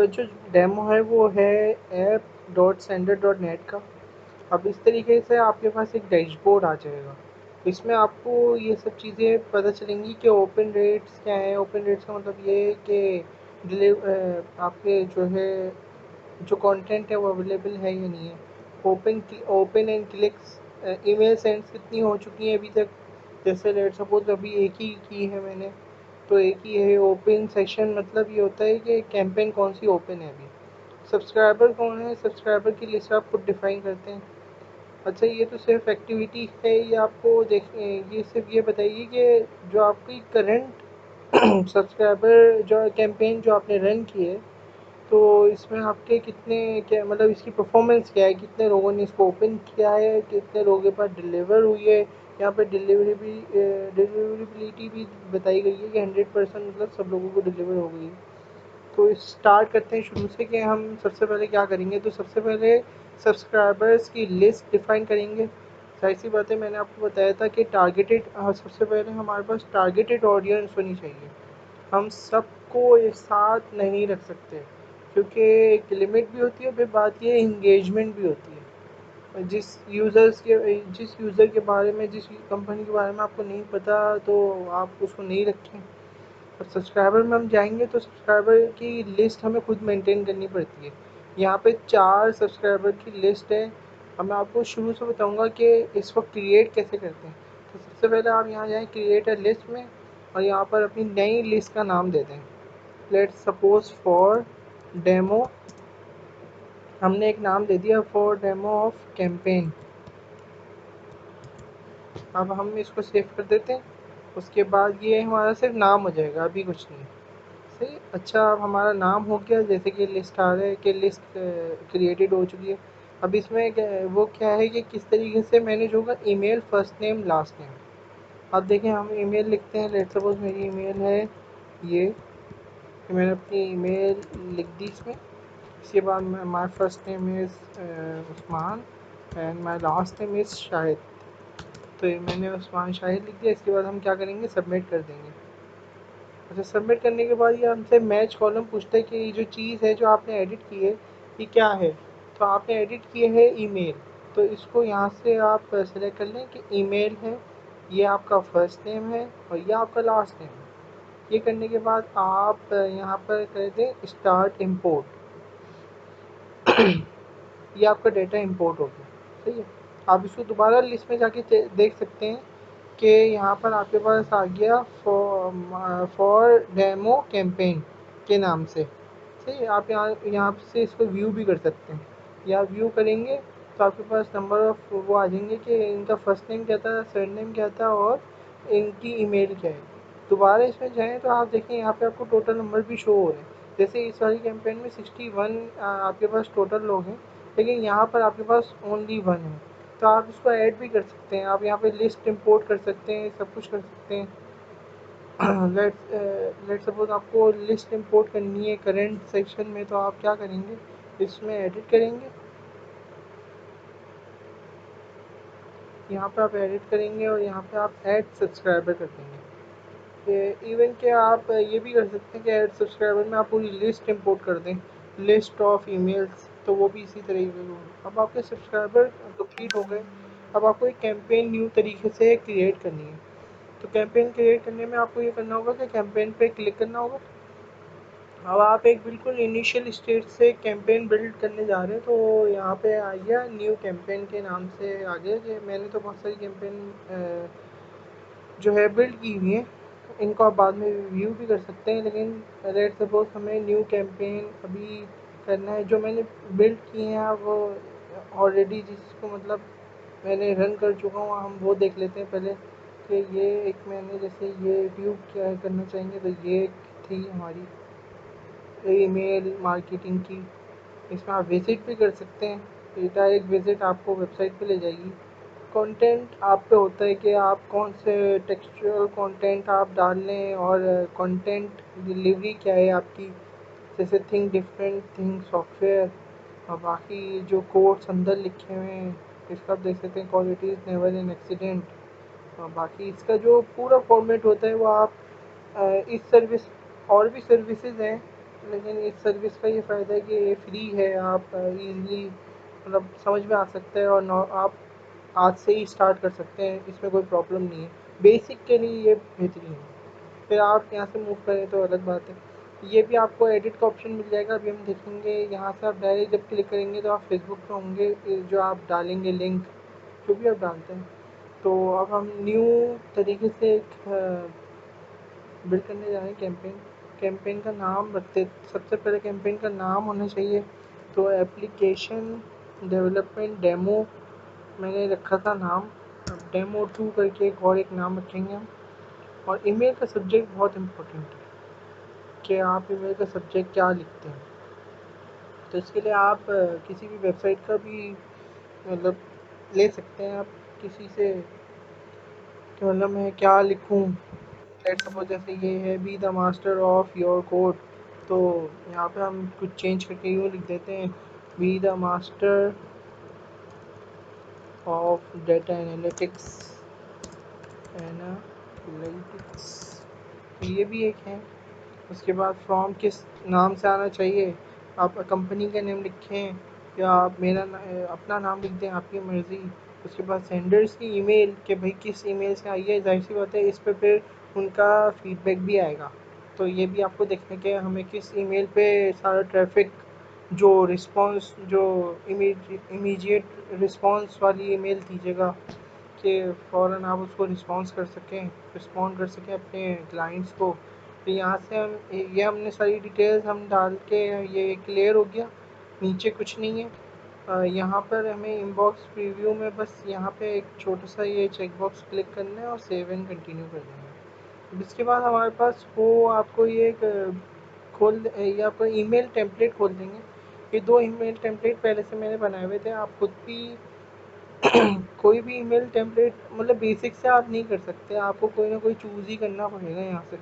तो जो डेमो है वो है app.sender.net का। अब इस तरीके से आपके पास एक डैशबोर्ड आ जाएगा। इसमें आपको ये सब चीज़ें पता चलेंगी कि ओपन रेट्स क्या है। ओपन रेट्स का मतलब ये है कि आपके जो है जो कंटेंट है वो अवेलेबल है या नहीं है। Open and clicks, email sends कितनी हो चुकी हैं अभी तक। जैसे लेट सपोज अभी एक ही की है मैंने, तो एक ही है। ओपन सेशन मतलब ये होता है कि कैंपेन कौन सी ओपन है अभी। सब्सक्राइबर कौन है, सब्सक्राइबर की लिस्ट आप खुद डिफाइन करते हैं। अच्छा, ये तो सिर्फ एक्टिविटी है। ये आपको देख ये सिर्फ ये बताइए कि जो आपकी करंट सब्सक्राइबर जो कैंपेन जो आपने रन की है, तो इसमें आपके कितने क्या मतलब इसकी परफॉर्मेंस क्या है, कितने लोगों ने इसको ओपन किया है, कितने लोगों के पास डिलीवर हुई है। यहाँ पर डिलीवरेबिलिटी भी बताई गई है कि 100% मतलब सब लोगों को डिलीवर हो गई है। तो स्टार्ट करते हैं शुरू से कि हम सबसे पहले क्या करेंगे। तो सबसे पहले सब्सक्राइबर्स की लिस्ट डिफाइन करेंगे। जाहिर सी बात है, मैंने आपको बताया था कि टारगेटेड सबसे पहले हमारे पास टारगेटेड ऑडियंस होनी चाहिए। हम सबको एक साथ नहीं रख सकते, क्योंकि एक लिमिट भी होती है। फिर बात ये इंगेजमेंट भी होती है। जिस यूज़र के बारे में, जिस कंपनी के बारे में आपको नहीं पता, तो आप उसको नहीं रखें। और सब्सक्राइबर में हम जाएंगे तो सब्सक्राइबर की लिस्ट हमें खुद मेंटेन करनी पड़ती है। यहाँ पे 4 सब्सक्राइबर की लिस्ट है। अब मैं आपको शुरू से बताऊँगा कि इसको क्रिएट कैसे करते हैं। तो सबसे पहले आप यहाँ जाएँ क्रिएट अ लिस्ट में, और यहाँ पर अपनी नई लिस्ट का नाम दे दें। लेट्स सपोज फॉर डेमो, हमने एक नाम दे दिया फॉर डेमो ऑफ कैंपेन। अब हम इसको सेव कर देते हैं। उसके बाद ये हमारा सिर्फ नाम हो जाएगा, अभी कुछ नहीं। सही। अच्छा, अब हमारा नाम हो गया, जैसे कि लिस्ट आ रहा है कि लिस्ट क्रिएटेड हो चुकी है। अब इसमें वो क्या है कि किस तरीके से मैनेज होगा। Email, first name, last name. अब देखें, हम ईमेल लिखते हैं। लेट सपोज मेरी ईमेल है ये, कि मैंने अपनी ईमेल लिख दी इसमें। इसके बाद my first name is Usman and my last name is Shahid. तो ये मैंने उस्मान शाहिद लिख दिया। इसके बाद हम क्या करेंगे, सबमिट कर देंगे। अच्छा, सबमिट करने के बाद ये हमसे मैच कॉलम पूछता है कि ये जो चीज़ है जो आपने एडिट की है ये क्या है। तो आपने एडिट किए है ईमेल, तो इसको यहाँ से आप सेलेक्ट कर लें कि ईमेल है, ये आपका फर्स्ट नेम है और ये आपका लास्ट नेम है। ये करने के बाद आप यहाँ पर कर दें स्टार्ट इम्पोर्ट। ये आपका डेटा इंपोर्ट हो गया। सही है। आप इसको दोबारा लिस्ट में जाके देख सकते हैं कि यहाँ पर आपके पास आ गया फॉर डेमो कैंपेन के नाम से। सही है। आप यहाँ से इसको व्यू भी कर सकते हैं। या व्यू करेंगे तो आपके पास नंबर ऑफ वो आ जाएंगे कि इनका फर्स्ट नेम क्या था, सरनेम क्या था और इनकी ईमेल क्या है। दोबारा इसमें जाएँ तो आप देखें यहाँ पे आपको टोटल नंबर भी शो हो रहे हैं। जैसे इस वाली कैंपेन में 61 आपके पास टोटल लोग हैं, लेकिन यहाँ पर आपके पास ओनली 1 है। तो आप इसको ऐड भी कर सकते हैं। आप यहाँ पे लिस्ट इंपोर्ट कर सकते हैं, सब कुछ कर सकते हैं। लेट्स सपोज आपको लिस्ट इंपोर्ट करनी है करंट सेक्शन में, तो आप क्या करेंगे, इसमें एडिट करेंगे। यहाँ पे आप एडिट करेंगे और यहाँ पे आप ऐड सब्सक्राइबर कर देंगे। इवन के आप ये भी कर सकते हैं कि ऐड सब्सक्राइबर में आप पूरी लिस्ट इंपोर्ट कर दें, लिस्ट ऑफ ईमेल्स। तो वो भी इसी तरीके से होगा। अब आपके सब्सक्राइबर कंप्लीट हो गए। अब आपको एक कैंपेन न्यू तरीके से क्रिएट करनी है। तो कैंपेन क्रिएट करने में आपको ये करना होगा कि कैंपेन पे क्लिक करना होगा। अब आप एक बिल्कुल इनिशियल स्टेज से कैंपेन बिल्ड करने जा रहे हैं, तो यहाँ पे आ गया न्यू कैंपेन के नाम से आ गया कि मैंने तो बहुत सारी कैंपेन जो है बिल्ड की हुई है। इनको आप बाद में रिव्यू भी कर सकते हैं, लेकिन लेट्स सपोज हमें न्यू कैंपेन अभी करना है। जो मैंने बिल्ड किए हैं वो ऑलरेडी, जिसको मतलब मैंने रन कर चुका हूँ, हम वो देख लेते हैं पहले। कि ये एक मैंने जैसे ये व्यू क्या करना चाहेंगे, तो ये थी हमारी ईमेल मार्केटिंग की। इसमें आप विज़िट भी कर सकते हैं। ये डायरेक्ट विज़िट आपको वेबसाइट पे ले जाएगी। कंटेंट आप पे होता है कि आप कौन से टेक्सचुअल कंटेंट आप डाल लें, और कंटेंट डिलीवरी क्या है आपकी। जैसे थिंक डिफरेंट, थिंक सॉफ्टवेयर, और बाकी जो कोड्स अंदर लिखे हुए हैं इसका आप देख सकते हैं। Quality is never an accident. और बाकी इसका जो पूरा फॉर्मेट होता है वो आप इस सर्विस और भी सर्विसेज हैं लेकिन इस सर्विस का ये फ़ायदा है कि ये फ्री है, आप ईज़िली मतलब समझ में आ सकते हैं और नौ आप आज से ही स्टार्ट कर सकते हैं, इसमें कोई प्रॉब्लम नहीं है। बेसिक के लिए ये बेहतरीन है। फिर आप यहाँ से मूव करें तो अलग बात है। ये भी आपको एडिट का ऑप्शन मिल जाएगा, अभी हम देखेंगे। यहाँ से आप डायरेक्ट जब क्लिक करेंगे तो आप फेसबुक पे होंगे, जो आप डालेंगे लिंक, जो भी आप डालते हैं। तो अब हम न्यू तरीके से एक बिल्ड करने जा रहे हैं कैंपेन। कैंपेन का नाम रखते, सबसे पहले कैंपेन का नाम होना चाहिए। तो एप्लीकेशन डेवलपमेंट डेमो मैंने रखा था नाम। अब डेमो 2 करके एक नाम रखेंगे हम। और ईमेल का सब्जेक्ट बहुत इम्पोर्टेंट है कि आप ईमेल का सब्जेक्ट क्या लिखते हैं। तो इसके लिए आप किसी भी वेबसाइट का भी मतलब ले सकते हैं आप किसी से, कि मतलब मैं क्या लिखूं। लेट्स सपोज जैसे ये है be the master of your code. तो यहाँ पे हम कुछ चेंज करके यूँ लिख देते हैं, be the master of data analytics. Analytics तो ये भी एक है। उसके बाद फ्रॉम किस नाम से आना चाहिए, आप कंपनी का नेम लिखें या आप अपना नाम लिख दें, आपकी मर्ज़ी। उसके बाद सेंडर्स की ईमेल कि भाई किस ईमेल से आई है, ज़ाहिर सी बात है इस पे फिर उनका फीडबैक भी आएगा। तो ये भी आपको देखने के हमें किस ईमेल पे सारा ट्रैफिक, जो रिस्पॉन्स, जो इमीडिएट रिस्पॉन्स वाली ईमेल दीजिएगा कि फ़ौरन आप उसको रिस्पॉन्ड कर सकें अपने क्लाइंट्स को। तो यहाँ से हम ये हमने सारी डिटेल्स हम डाल के ये क्लियर हो गया। नीचे कुछ नहीं है। यहाँ पर हमें इनबॉक्स प्रीव्यू में बस यहाँ पे एक छोटा सा ये चेक बॉक्स क्लिक करना है और सेव एंड कंटिन्यू कर देना है। इसके बाद हमारे पास वो आपको ये एक ये आपको ईमेल टेम्पलेट खोल देंगे। ये 2 ईमेल टेम्पलेट पहले से मैंने बनाए हुए थे। आप खुद भी कोई भी ईमेल टेम्पलेट मतलब बेसिक से आप नहीं कर सकते, आपको कोई ना कोई चूज़ ही करना पड़ेगा यहाँ से।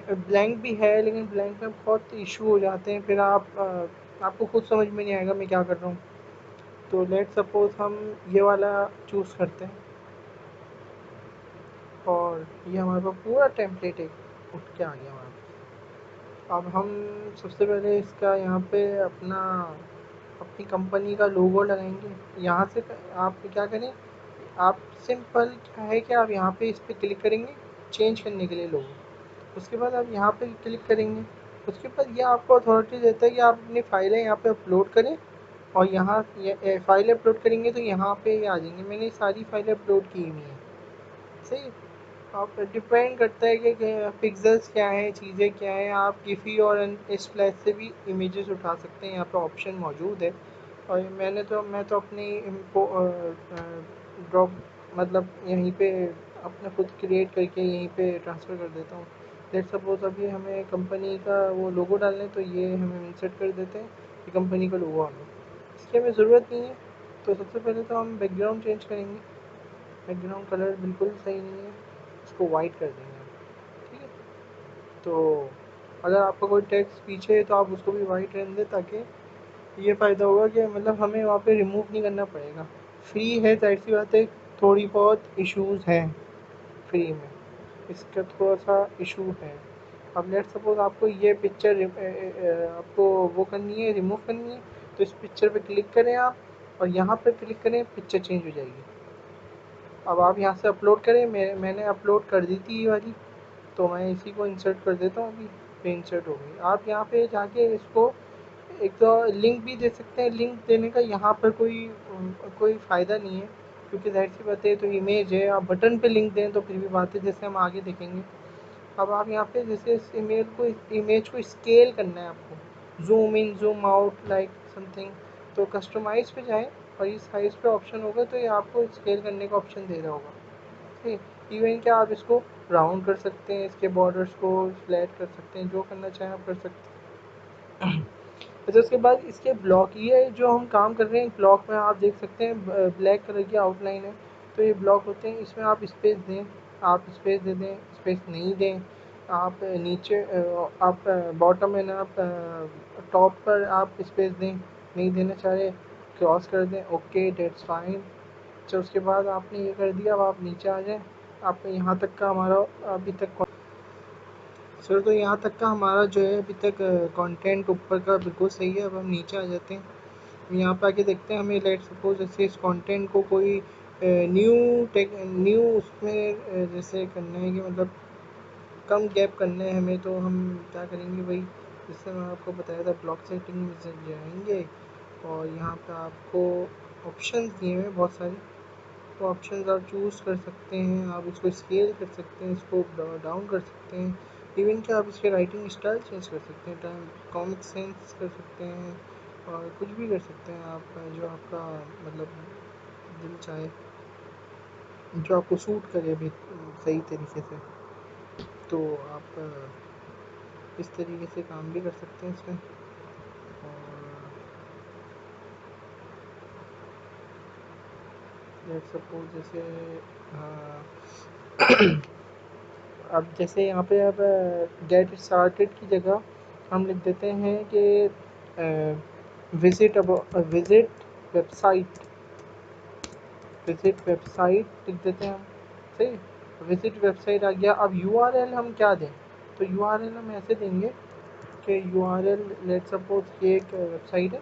ब्लैंक भी है लेकिन ब्लैंक में बहुत इशू हो जाते हैं, फिर आपको खुद समझ में नहीं आएगा मैं क्या कर रहा हूँ। तो लेट सपोज हम ये वाला चूज़ करते हैं और ये हमारे पास पूरा टेम्पलेट एक उठ के आ गया हमारे पास। अब हम सबसे पहले इसका यहाँ पे अपनी कंपनी का लोगो लगाएंगे। यहाँ से आप क्या करें, आप सिंपल क्या है कि आप यहाँ पे इस पर क्लिक करेंगे चेंज करने के लिए लोगो। उसके बाद आप यहाँ पे क्लिक करेंगे। उसके बाद ये आपको अथॉरिटी देता है कि आप अपनी फाइलें यहाँ पे अपलोड करें। और यहाँ फाइल अपलोड करेंगे तो यहाँ पे ये आ जाएंगे। मैंने सारी फाइलें अपलोड की हुई हैं। सही। आप डिपेंड करता है कि पिक्सेल्स क्या हैं, चीज़ें क्या हैं। आप गिफी और इस फ्लैश से भी इमेजेस उठा सकते हैं, यहाँ पे ऑप्शन मौजूद है। और मैं तो अपनी ड्रॉप मतलब यहीं पे अपना खुद क्रिएट करके यहीं पे ट्रांसफ़र कर देता हूँ। लेट्स सपोज अभी हमें कंपनी का वो लोगो डालना है तो ये हम इंसर्ट कर देते हैं कि कंपनी का लोगो आ गया। इसकी हमें ज़रूरत नहीं है। तो सबसे पहले तो हम बैकग्राउंड चेंज करेंगे। बैकग्राउंड कलर बिल्कुल सही नहीं है, इसको वाइट कर देंगे हम। ठीक है। तो अगर आपका कोई टेक्स्ट पीछे है तो आप उसको भी वाइट रहने दें, ताकि ये फ़ायदा होगा कि मतलब हमें वहाँ पे रिमूव नहीं करना पड़ेगा। फ्री है, ज़ाहिर सी बात है थोड़ी बहुत इश्यूज़ हैं फ्री में, इसका थोड़ा सा इशू है। अब लेट्स सपोज आपको ये पिक्चर आपको वो करनी है, रिमूव करनी है। तो इस पिक्चर पे क्लिक करें आप और यहाँ पर क्लिक करें, पिक्चर चेंज हो जाएगी। अब आप यहाँ से अपलोड करें। मैंने अपलोड कर दी थी ये वाली, तो मैं इसी को इंसर्ट कर देता हूँ। अभी पे इंसर्ट हो गई। आप यहाँ पे जाके इसको एक तो लिंक भी दे सकते हैं। लिंक देने का यहाँ पर कोई फ़ायदा नहीं है, क्योंकि ज़ाहिर सी बात है तो इमेज है। आप बटन पे लिंक दें तो फिर भी बात है, जैसे हम आगे देखेंगे। अब आप यहाँ पे जैसे इस इमेज को स्केल करना है आपको, zoom in zoom out like something. तो कस्टमाइज़ पे जाएँ और ये साइज़ पे ऑप्शन होगा तो ये आपको स्केल करने का ऑप्शन दे रहा होगा। ठीक। इवन क्या आप इसको राउंड कर सकते हैं, इसके बॉर्डर्स को फ्लैट कर सकते हैं, जो करना चाहें आप कर सकते हैं। अच्छा, उसके बाद इसके ब्लॉक, ये जो हम काम कर रहे हैं ब्लॉक में आप देख सकते हैं ब्लैक कलर की आउटलाइन है। तो ये ब्लॉक होते हैं, इसमें आप स्पेस दें, आप स्पेस दे दें, स्पेस नहीं दें। आप नीचे आप बॉटम में ना, आप टॉप पर आप स्पेस दें, नहीं देना चाह रहे क्रॉस कर दें, ओके डेट्स फाइन। अच्छा, उसके बाद आपने ये कर दिया। अब आप नीचे आ जाएँ। आप यहाँ तक का हमारा अभी तक सर तो यहाँ तक का हमारा जो है अभी तक कंटेंट ऊपर का बिल्कुल सही है। अब हम नीचे आ जाते हैं, यहाँ पे आके देखते हैं हमें लेट सपोज जैसे इस कंटेंट को कोई न्यू उसमें जैसे करना है कि मतलब कम गैप करना है हमें, तो हम क्या करेंगे भाई, जैसे मैं आपको बताया था ब्लॉक सेटिंग में से जाएंगे और यहाँ पे आपको ऑप्शंस दिए हुए हैं बहुत सारे, तो ऑप्शंस आप चूज़ कर सकते हैं, आप इसको स्केल कर सकते हैं, इसको डाउन कर सकते हैं, इवन कि आप इसके राइटिंग स्टाइल चेंज कर सकते हैं, टाइम कॉमिक सेंस कर सकते हैं और कुछ भी कर सकते हैं आप, जो आपका मतलब दिल चाहे, जो आपको सूट करे भी सही तरीके से, तो आप इस तरीके से काम भी कर सकते हैं इसमें। और लेट सपोज जैसे हाँ, अब जैसे यहाँ पे अब गेट स्टार्टेड की जगह हम लिख देते हैं कि visit visit website, visit website लिख देते हैं हम, सही। विजिट वेबसाइट आ गया। अब यूआरएल हम क्या दें, तो यूआरएल हम ऐसे देंगे कि यूआरएल लेट सपोज ये एक वेबसाइट है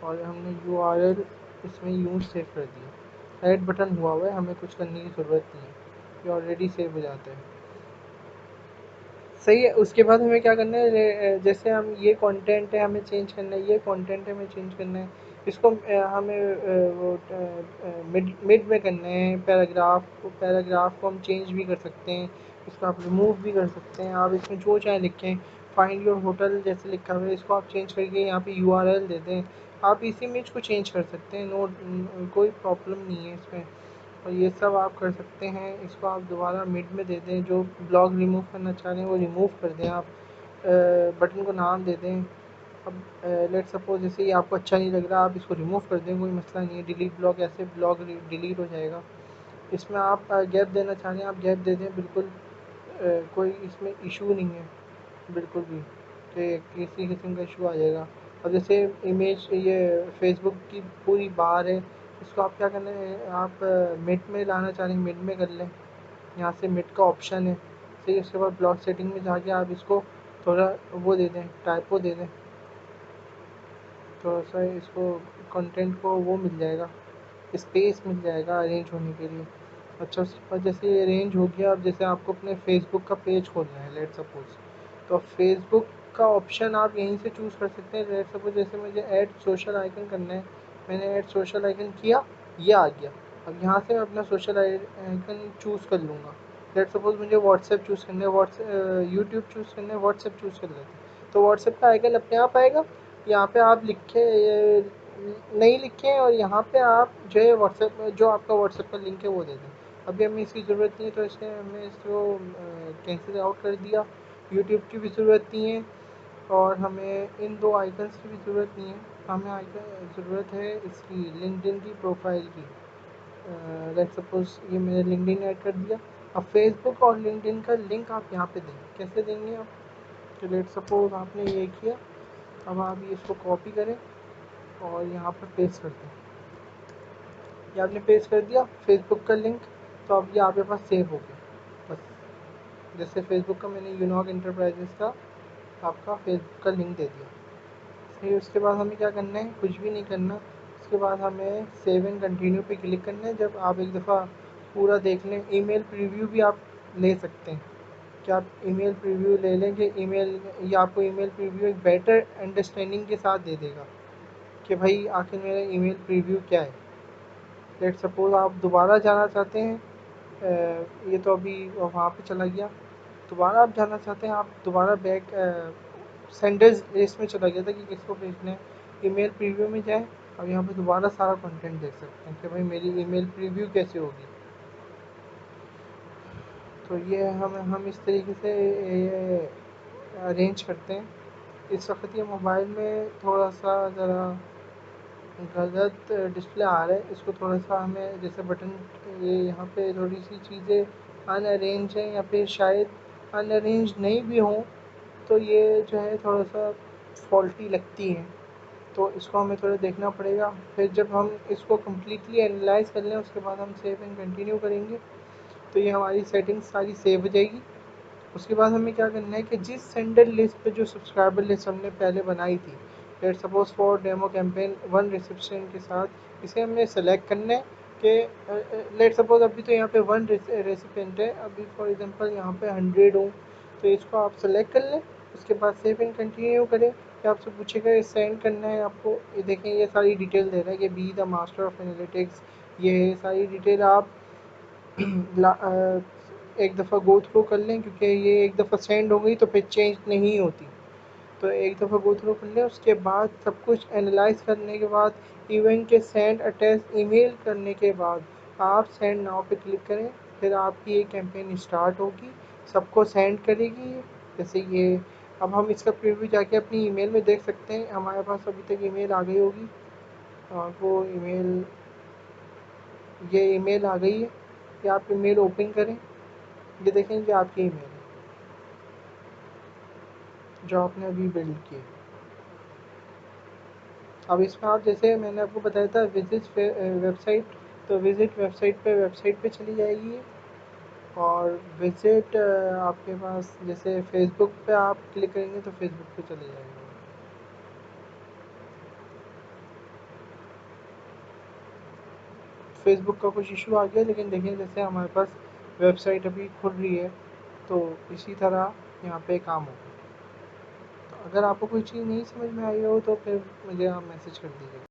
और हमने यूआरएल इसमें यूँ सेव कर दिया, ऐड बटन हुआ हुआ है, हमें कुछ करने की ज़रूरत नहीं है, ये ऑलरेडी सेव हो जाता है, सही है। उसके बाद हमें क्या करना है, जैसे हम ये कंटेंट है हमें चेंज करना है, ये कंटेंट है हमें चेंज करना है, इसको हमें वो मिड मिड में करना है, पैराग्राफ को हम चेंज भी कर सकते हैं, इसको आप रिमूव भी कर सकते हैं, आप इसमें जो चाहे लिखें, फाइंड योर होटल जैसे लिखा हुआ है इसको आप चेंज करके यहाँ पे यूआरएल दे दें, आप इसी में इसको चेंज कर सकते हैं, नो कोई प्रॉब्लम नहीं है इसमें। और ये सब आप कर सकते हैं, इसको आप दोबारा मिड में दे दें, जो ब्लॉग रिमूव करना चाह रहे हैं वो रिमूव कर दें आप, बटन को नाम दे दें। अब लेट सपोज जैसे ये आपको अच्छा नहीं लग रहा, आप इसको रिमूव कर दें, कोई मसला नहीं है, डिलीट ब्लॉग, ऐसे ब्लॉग डिलीट हो जाएगा। इसमें आप गैप देना चाह रहे हैं आप गैप दे दें, बिल्कुल कोई इसमें इशू नहीं है बिल्कुल भी कि किसी किस्म का इशू आ जाएगा। अब जैसे इमेज ये फेसबुक की पूरी बार है, इसको आप क्या करना है, आप मिड में लाना चाह रहे हैं मिड में कर लें, यहाँ से मिड का ऑप्शन है, सही। उसके बाद ब्लॉक सेटिंग में जाके आप इसको थोड़ा वो दे दें, टाइपो दे दें, थोड़ा सा इसको कंटेंट को वो मिल जाएगा, स्पेस मिल जाएगा अरेंज होने के लिए। अच्छा उसके बाद जैसे ये अरेंज हो गया, अब जैसे आपको अपने फेसबुक का पेज खोलना है लेट सपोज, तो फेसबुक का ऑप्शन आप यहीं से चूज़ कर सकते हैं। लेट सपोज जैसे मुझे ऐड सोशल आइकन करना है, मैंने ऐड सोशल आइकन किया, ये आ गया। अब यहाँ से मैं अपना सोशल आइकन चूज़ कर लूँगा। लेट सपोज मुझे व्हाट्सएप चूज़ करना है, व्हाट्सएप यूट्यूब चूज़ करना है, व्हाट्सएप चूज़ कर लेते हैं, तो व्हाट्सएप का आइकन अपने आप आएगा, यहाँ पे आप लिखे नहीं लिखें और यहाँ पे आप जो है व्हाट्सएप जो आपका व्हाट्सएप का लिंक है वो दे दें। अभी हमें इसकी ज़रूरत नहीं है, तो इसलिए हमने इसको कैंसिल आउट कर दिया। यूट्यूब की भी ज़रूरत नहीं है और हमें इन दो आइकन्स की भी ज़रूरत नहीं है, हमें आइकन ज़रूरत है इसकी लिंक्डइन की प्रोफाइल की। लेट सपोज ये मैंने लिंक्डइन ऐड कर दिया। अब फेसबुक और लिंक्डइन का लिंक आप यहाँ पे देंगे, कैसे देंगे आप, तो लेट सपोज आपने ये किया, अब आप ये इसको कॉपी करें और यहाँ पर पेस्ट कर दें, ये आपने पेस्ट कर दिया फेसबुक का लिंक, तो अब ये आपके पास सेव हो गया बस। जैसे फेसबुक का मैंने यूनॉक इंटरप्राइजेस का आपका फेसबुक का लिंक दे दिया, सही। उसके बाद हमें क्या करना है, कुछ भी नहीं करना। उसके बाद हमें सेव एंड कंटिन्यू पे क्लिक करना है। जब आप एक दफ़ा पूरा देख लें, ईमेल प्रीव्यू भी आप ले सकते हैं, क्या आप ईमेल प्रीव्यू ले लें कि ईमेल, या आपको ईमेल प्रीव्यू एक बेटर अंडरस्टैंडिंग के साथ दे देगा कि भाई आखिर मेरा ईमेल प्रीव्यू क्या है। लेट सपोज़ आप दोबारा जाना चाहते हैं, ये तो अभी वहाँ पे चला गया, दोबारा आप जाना चाहते हैं, आप दोबारा बैक सेंडर्स लिस्ट में चला गया था कि किसको भेजना है, ईमेल प्रीव्यू में जाएं। अब यहाँ पे दोबारा सारा कंटेंट देख सकते हैं कि भाई मेरी ईमेल प्रीव्यू कैसे होगी। तो ये हम इस तरीके से ये अरेंज करते हैं। इस वक्त ये मोबाइल में थोड़ा सा ज़रा गलत डिस्प्ले आ रहा है, इसको थोड़ा सा हमें जैसे बटन ये यहाँ पे थोड़ी सी चीज़ें अनअरेंज हैं या फिर शायद अनअरेंज नहीं भी हों, तो ये जो है थोड़ा सा फॉल्टी लगती हैं, तो इसको हमें थोड़ा देखना पड़ेगा। फिर जब हम इसको कम्प्लीटली एनालाइज कर लें उसके बाद हम सेव एंड कंटिन्यू करेंगे, तो ये हमारी सेटिंग्स सारी सेव हो जाएगी। उसके बाद हमें क्या करना है कि जिस सेंडर लिस्ट पे जो सब्सक्राइबर लिस्ट हमने पहले बनाई थी, let suppose for demo campaign one reception के साथ, इसे हमने सेलेक्ट करना है कि लेट सपोज अभी तो यहाँ पे वन रेसिपेंट है, अभी फॉर एग्जांपल यहाँ पे 100 हो, तो इसको आप सेलेक्ट कर लें। उसके बाद सेव एंड कंटिन्यू करें। कि आपसे पूछेगा ये सेंड करना है आपको, ये देखें ये सारी डिटेल दे रहा है कि be the master of analytics, ये सारी डिटेल आप एक दफ़ा गो थ्रू कर लें, क्योंकि ये एक दफ़ा सेंड हो गई तो फिर चेंज नहीं होती। तो एक दफ़ा गो थ्रू कर लें। उसके बाद सब कुछ एनालाइज करने के बाद इवेंट के सेंड अटैच ईमेल करने के बाद आप सेंड नाउ पे क्लिक करें। फिर आपकी ये कैंपेन स्टार्ट होगी, सबको सेंड करेगी। जैसे ये अब हम इसका प्रीव्यू जाके अपनी ईमेल में देख सकते हैं, हमारे पास अभी तक ईमेल आ गई होगी और वो ईमेल, ये ईमेल आ गई है। कि आप ईमेल ओपन करें, ये देखें कि आपकी ईमेल है जो आपने अभी बिल्ड की है। अब इसमें आप, जैसे मैंने आपको बताया था विजिट वेबसाइट, तो विजिट वेबसाइट पे चली जाएगी। और विजिट आपके पास जैसे फेसबुक पे आप क्लिक करेंगे तो फेसबुक पे चले जाएंगे। फेसबुक का कुछ इशू आ गया, लेकिन देखिए जैसे हमारे पास वेबसाइट अभी खुल रही है, तो इसी तरह यहाँ पे काम होगा। तो अगर आपको कोई चीज़ नहीं समझ में आई हो तो फिर मुझे आप मैसेज कर दीजिएगा।